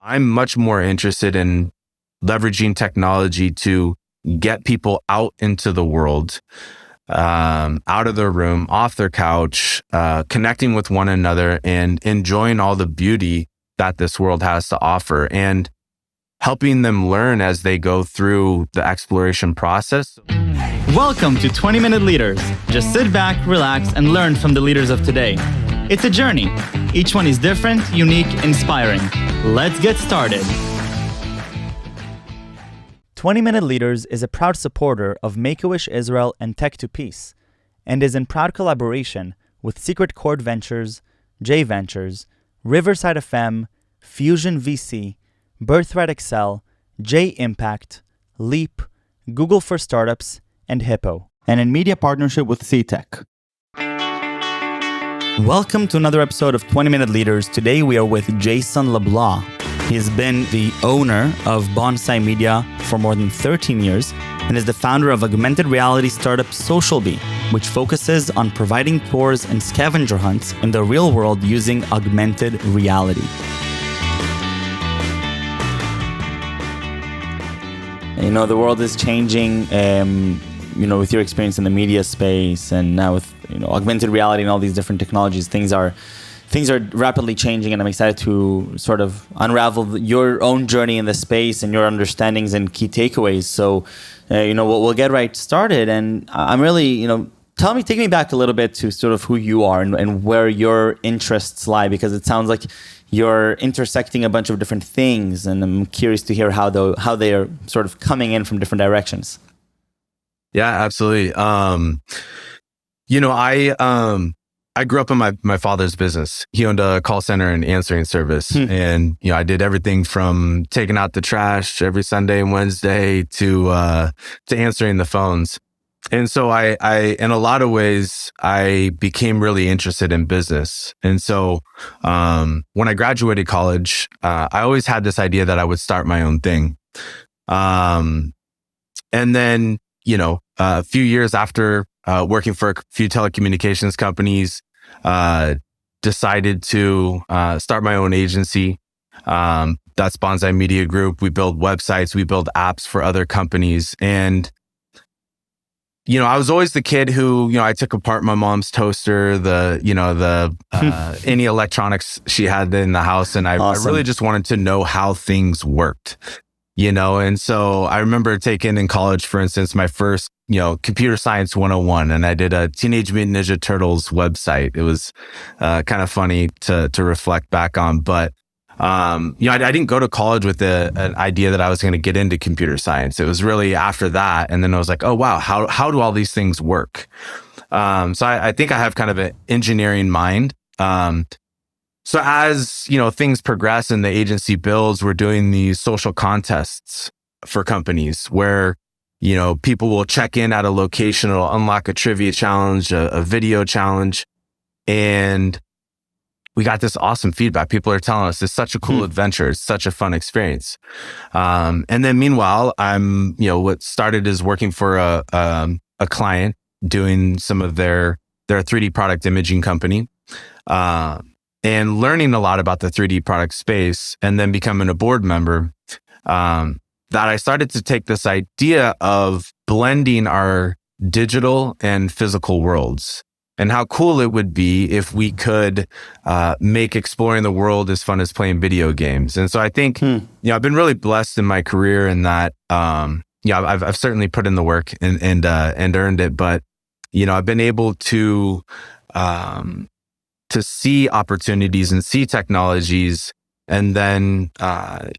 I'm much more interested in leveraging technology to get people out into the world, out of their room, off their couch, connecting with one another and enjoying all the beauty that this world has to offer, and helping them learn as they go through the exploration process. Welcome to 20-Minute Leaders. Just sit back, relax, and learn from the leaders of today. It's a journey. Each one is different, unique, inspiring. Let's get started. 20-Minute Leaders is a proud supporter of Make-A-Wish Israel and Tech to Peace, and is in proud collaboration with Secret Chord Ventures, J Ventures, Riverside FM, Fusion VC, Birthright Excel, J Impact, Leap, Google for Startups, and Hippo, and in media partnership with CTech. Welcome to another episode of 20-Minute Leaders. Today we are with Jason LaBaw. He has been the owner of Bonsai Media for more than 13 years and is the founder of augmented reality startup SocialBee, which focuses on providing tours and scavenger hunts in the real world using augmented reality. You know, the world is changing, with your experience in the media space and now with, augmented reality and all these different technologies, things are rapidly changing, and I'm excited to sort of unravel your own journey in the space and your understandings and key takeaways. So, we'll get right started. And I'm really, take me back a little bit to sort of who you are and where your interests lie, because it sounds like you're intersecting a bunch of different things, and I'm curious to hear how they are sort of coming in from different directions. Yeah, absolutely. I grew up in my father's business. He owned a call center and answering service. And, I did everything from taking out the trash every Sunday and Wednesday to answering the phones. And so I in a lot of ways, I became really interested in business. And so when I graduated college, I always had this idea that I would start my own thing. And then, a few years after working for a few telecommunications companies, decided to start my own agency. That's Bonsai Media Group. We build websites, we build apps for other companies. And, I was always the kid who, I took apart my mom's toaster, any electronics she had in the house. And I really just wanted to know how things worked, and so I remember taking in college, for instance, my first, computer science 101, and I did a Teenage Mutant Ninja Turtles website. It was kind of funny to reflect back on, but I didn't go to college with an idea that I was going to get into computer science. It was really after that, and then I was like, oh wow, how do all these things work? So I think I have kind of an engineering mind. So as, things progress and the agency builds, we're doing these social contests for companies where, people will check in at a location, it'll unlock a trivia challenge, a video challenge. And we got this awesome feedback. People are telling us it's such a cool adventure. It's such a fun experience. And then meanwhile, I'm, what started as working for a client doing some of their 3D product imaging company. And learning a lot about the 3D product space, and then becoming a board member, that I started to take this idea of blending our digital and physical worlds, and how cool it would be if we could make exploring the world as fun as playing video games. And so I think, I've been really blessed in my career in that, I've certainly put in the work and earned it, but, I've been able to see opportunities and see technologies, and then, have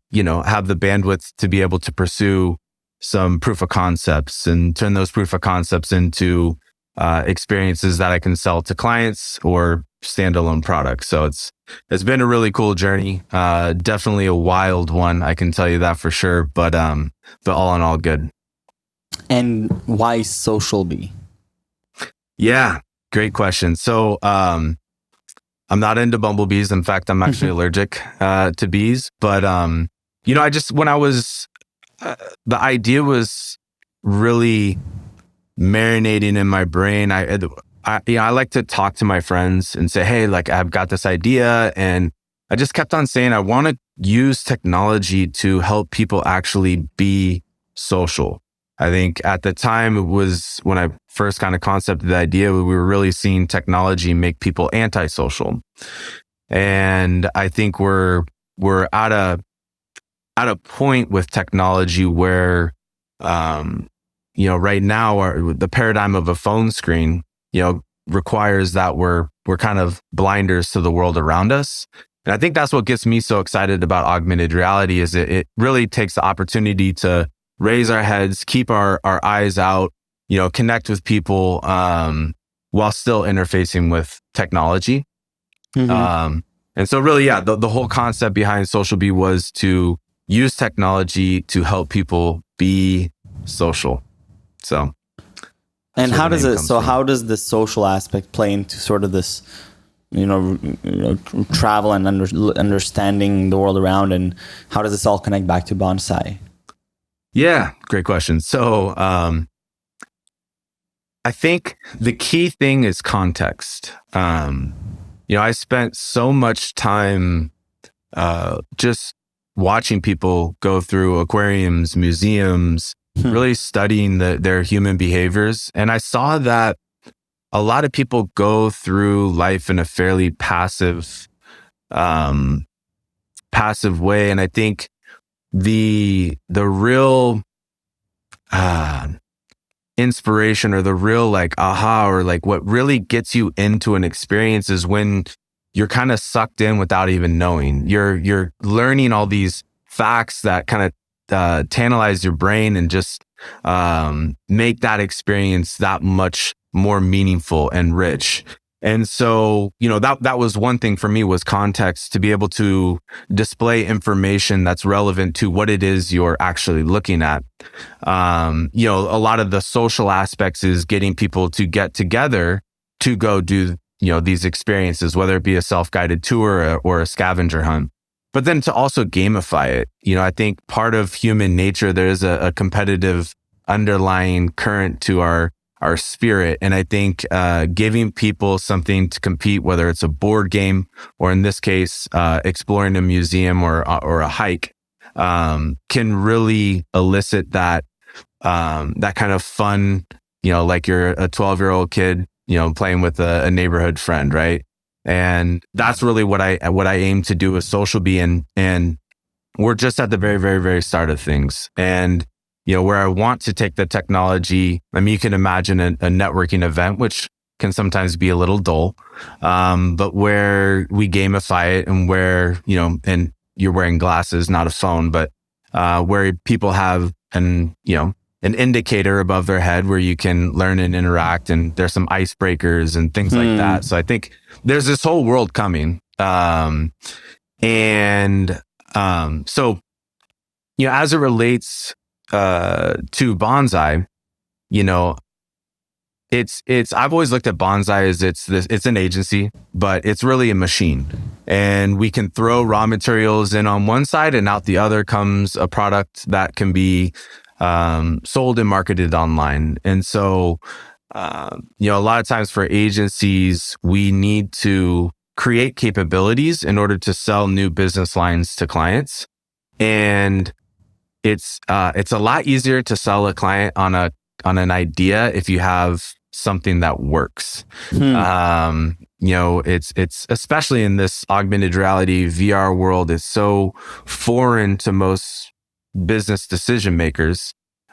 the bandwidth to be able to pursue some proof of concepts and turn those proof of concepts into experiences that I can sell to clients or standalone products. So it's been a really cool journey. Definitely a wild one, I can tell you that for sure. But all in all, good. And why SocialBee? Yeah, great question. So I'm not into bumblebees. In fact, I'm actually allergic to bees. But when I was, the idea was really marinating in my brain. I like to talk to my friends and say, hey, like I've got this idea, and I just kept on saying, I want to use technology to help people actually be social. I think at the time it was when I first kind of concepted the idea, we were really seeing technology make people antisocial. And I think we're at a point with technology where, right now the paradigm of a phone screen, requires that we're kind of blinders to the world around us. And I think that's what gets me so excited about augmented reality is it really takes the opportunity to raise our heads, keep our eyes out, connect with people, while still interfacing with technology. Mm-hmm. And so really, yeah, the whole concept behind Social Bee was to use technology to help people be social. So, and how does how does the social aspect play into sort of this, travel and understanding the world around, and how does this all connect back to bonsai? Yeah, great question. So, I think the key thing is context. I spent so much time just watching people go through aquariums, museums, really studying their human behaviors. And I saw that a lot of people go through life in a fairly passive way. And I think the real inspiration or the real like aha or like what really gets you into an experience is when you're kind of sucked in without even knowing. You're learning all these facts that kind of tantalize your brain and just make that experience that much more meaningful and rich. And so, that was one thing for me was context, to be able to display information that's relevant to what it is you're actually looking at. A lot of the social aspects is getting people to get together to go do, these experiences, whether it be a self-guided tour or a scavenger hunt. But then to also gamify it. I think part of human nature, there is a competitive underlying current to our spirit. And I think giving people something to compete, whether it's a board game or in this case, exploring a museum or a hike, can really elicit that kind of fun, like you're a 12-year-old kid, playing with a neighborhood friend, right? And that's really what I aim to do with Social Bee. And we're just at the very, very, very start of things. And where I want to take the technology, I mean, you can imagine a networking event, which can sometimes be a little dull, but where we gamify it and where, and you're wearing glasses, not a phone, but where people have an indicator above their head where you can learn and interact, and there's some icebreakers and things like that. So I think there's this whole world coming. So, as it relates to bonsai, it's I've always looked at bonsai as it's an agency, but it's really a machine, and we can throw raw materials in on one side, and out the other comes a product that can be sold and marketed online. And so, a lot of times for agencies, we need to create capabilities in order to sell new business lines to clients, and it's a lot easier to sell a client on an idea if you have something that works. It's especially in this augmented reality VR world, is so foreign to most business decision makers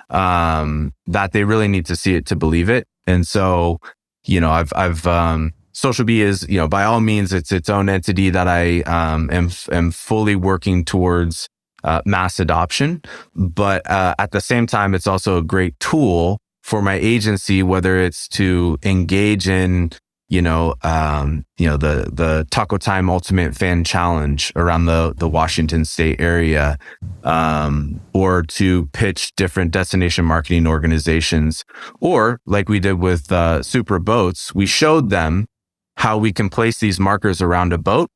that they really need to see it to believe it. And so, I've Social Bee is, by all means, it's its own entity that I am fully working towards mass adoption. But at the same time, it's also a great tool for my agency, whether it's to engage in, the Taco Time Ultimate Fan Challenge around the Washington State area, or to pitch different destination marketing organizations, or like we did with Super Boats, we showed them how we can place these markers around a boat.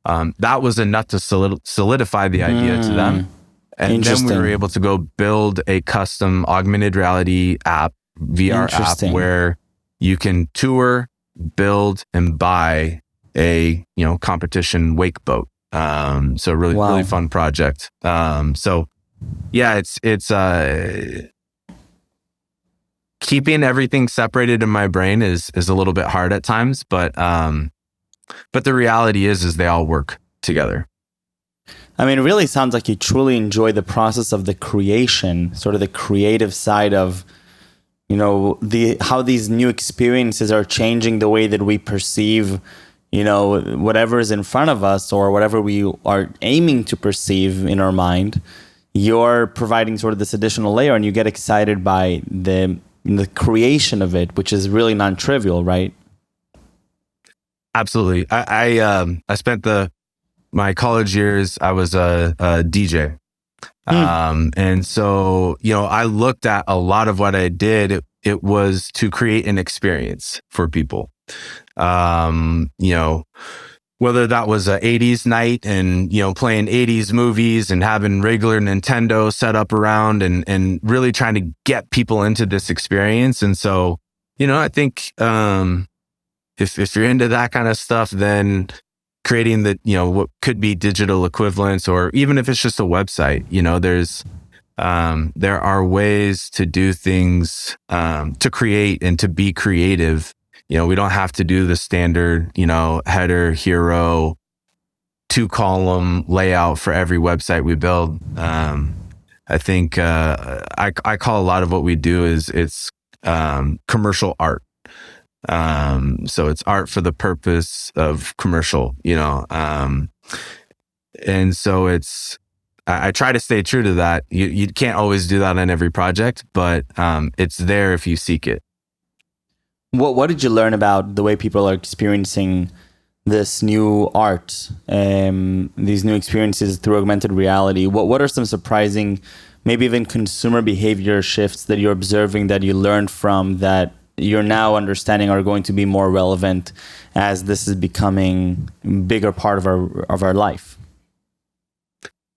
That was enough to solidify the idea to them. And then we were able to go build a custom augmented reality app, VR app, where you can tour, build, and buy a competition wake boat. So really fun project. So yeah, it's keeping everything separated in my brain is a little bit hard at times, but the reality is they all work together. I mean, it really sounds like you truly enjoy the process of the creation, sort of the creative side of, how these new experiences are changing the way that we perceive, whatever is in front of us or whatever we are aiming to perceive in our mind. You're providing sort of this additional layer, and you get excited by the creation of it, which is really non-trivial, right? Absolutely. I spent my college years, I was a DJ. And so, I looked at a lot of what I did. It was to create an experience for people. Whether that was a 80s night and, playing 80s movies and having regular Nintendo set up around and really trying to get people into this experience. And so, I think, if you're into that kind of stuff, then creating what could be digital equivalents, or even if it's just a website, there are ways to do things, to create and to be creative. We don't have to do the standard, header, hero, 2-column layout for every website we build. I think I call a lot of what we do it's commercial art. So it's art for the purpose of commercial, and so I try to stay true to that. You can't always do that on every project, but it's there if you seek it. What did you learn about the way people are experiencing this new art, these new experiences through augmented reality? What are some surprising, maybe even consumer behavior shifts that you're observing that you learned from that you're now understanding are going to be more relevant as this is becoming a bigger part of our life?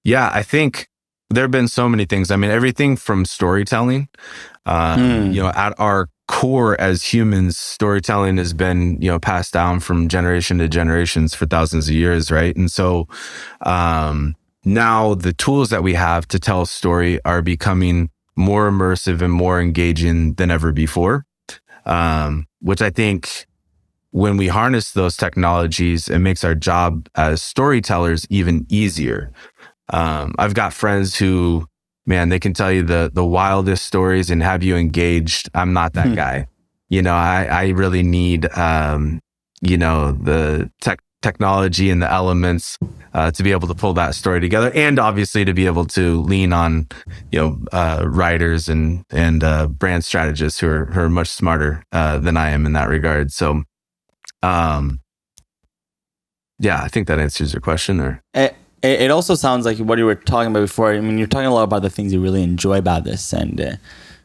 Yeah, I think there have been so many things. I mean, everything from storytelling, at our core as humans, storytelling has been, passed down from generation to generations for thousands of years, right? And so now the tools that we have to tell a story are becoming more immersive and more engaging than ever before. Which I think when we harness those technologies, it makes our job as storytellers even easier. I've got friends who, man, they can tell you the wildest stories and have you engaged. I'm not that guy. I really need, the technology and the elements to be able to pull that story together, and obviously to be able to lean on writers and brand strategists who are much smarter than I am in that regard. So I think that answers your question. Or it also sounds like what you were talking about before. I mean, you're talking a lot about the things you really enjoy about this, and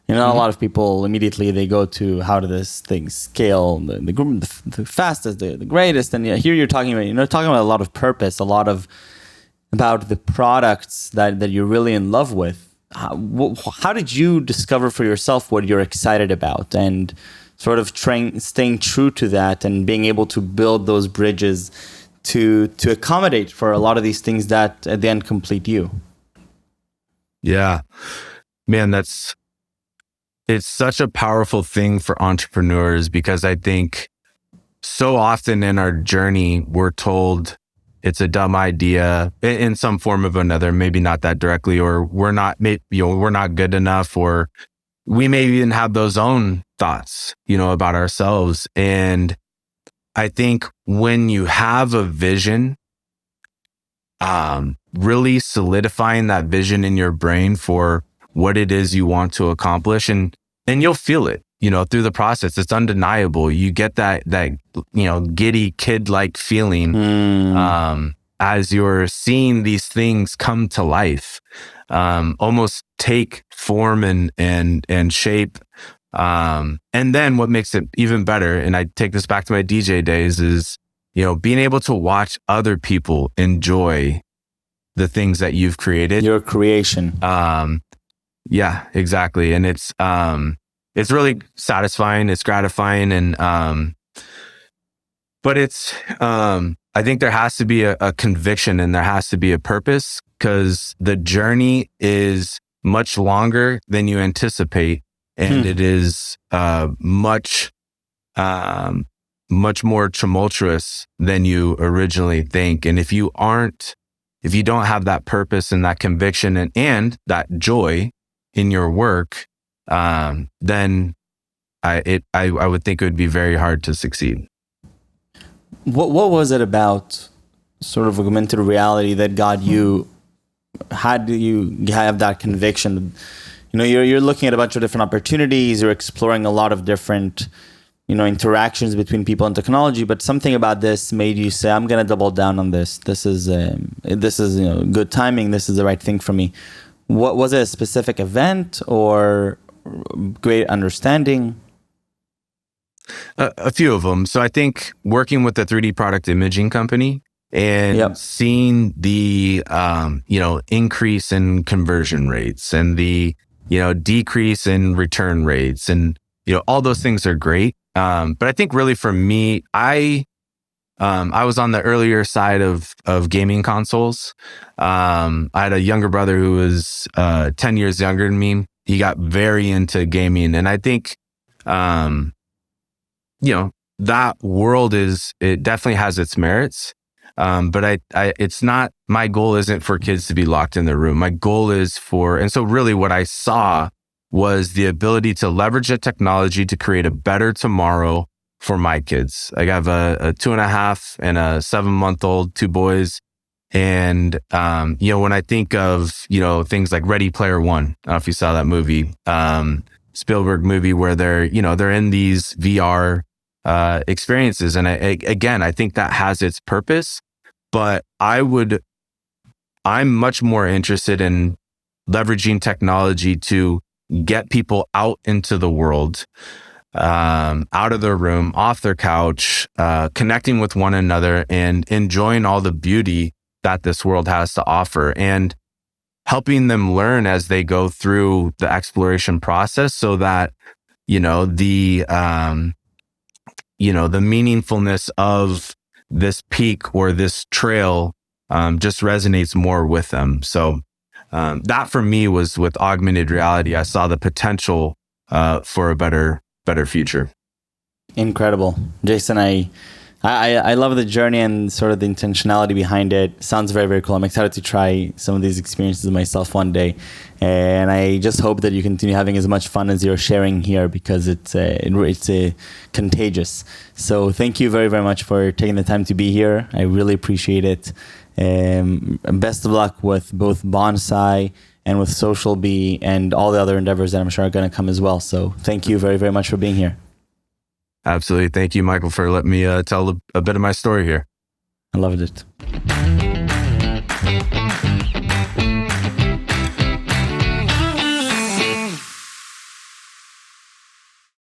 a lot of people immediately they go to how do this thing scale the fastest, the greatest, and here you're talking about a lot of purpose, a lot of about the products that you're really in love with. How did you discover for yourself what you're excited about, and sort of staying true to that and being able to build those bridges to accommodate for a lot of these things that at the end complete you? Yeah, man, it's such a powerful thing for entrepreneurs, because I think so often in our journey, we're told it's a dumb idea in some form of another, maybe not that directly, or we're not good enough, or we may even have those own thoughts, about ourselves. And I think when you have a vision, really solidifying that vision in your brain for what it is you want to accomplish, and you'll feel it, through the process. It's undeniable. You get that giddy kid-like feeling as you're seeing these things come to life, almost take form and shape. And then what makes it even better, and I take this back to my DJ days, is being able to watch other people enjoy the things that you've created, your creation. Yeah, exactly. And it's really satisfying. It's gratifying. And, but it's I think there has to be a conviction and there has to be a purpose, because the journey is much longer than you anticipate. And it is much more tumultuous than you originally think. And if you don't have that purpose and that conviction and that joy in your work, then I would think it would be very hard to succeed. What was it about sort of augmented reality that got you? How do you have that conviction? You're looking at a bunch of different opportunities. You're exploring a lot of different, interactions between people and technology. But something about this made you say, "I'm going to double down on this. This is good timing. This is the right thing for me." What was it? A specific event or great understanding? A few of them. So I think working with the 3D product imaging company and seeing the, increase in conversion rates and the, decrease in return rates and, all those things are great. But I think really for me, I was on the earlier side of gaming consoles. I had a younger brother who was 10 years younger than me. He got very into gaming. And I think, that world it definitely has its merits. But it's not, my goal isn't for kids to be locked in their room. My goal is and so really what I saw was the ability to leverage the technology to create a better tomorrow for my kids. I have a 2.5 and a 7-month-old, 2 boys. And, when I think of, things like Ready Player One, I don't know if you saw that movie, Spielberg movie where they're in these VR experiences. And I think that has its purpose, but I'm much more interested in leveraging technology to get people out into the world, out of their room, off their couch, connecting with one another and enjoying all the beauty that this world has to offer, and helping them learn as they go through the exploration process, so that, the meaningfulness of this peak or this trail just resonates more with them. So that for me was with augmented reality. I saw the potential for a better future. Incredible. Jason, I love the journey and sort of the intentionality behind it. Sounds very, very cool. I'm excited to try some of these experiences myself one day. And I just hope that you continue having as much fun as you're sharing here, because it's contagious. So thank you very, very much for taking the time to be here. I really appreciate it. Best of luck with both Bonsai and with Social Bee and all the other endeavors that I'm sure are going to come as well. So thank you very, very much for being here. Absolutely. Thank you, Michael, for letting me tell a bit of my story here. I loved it.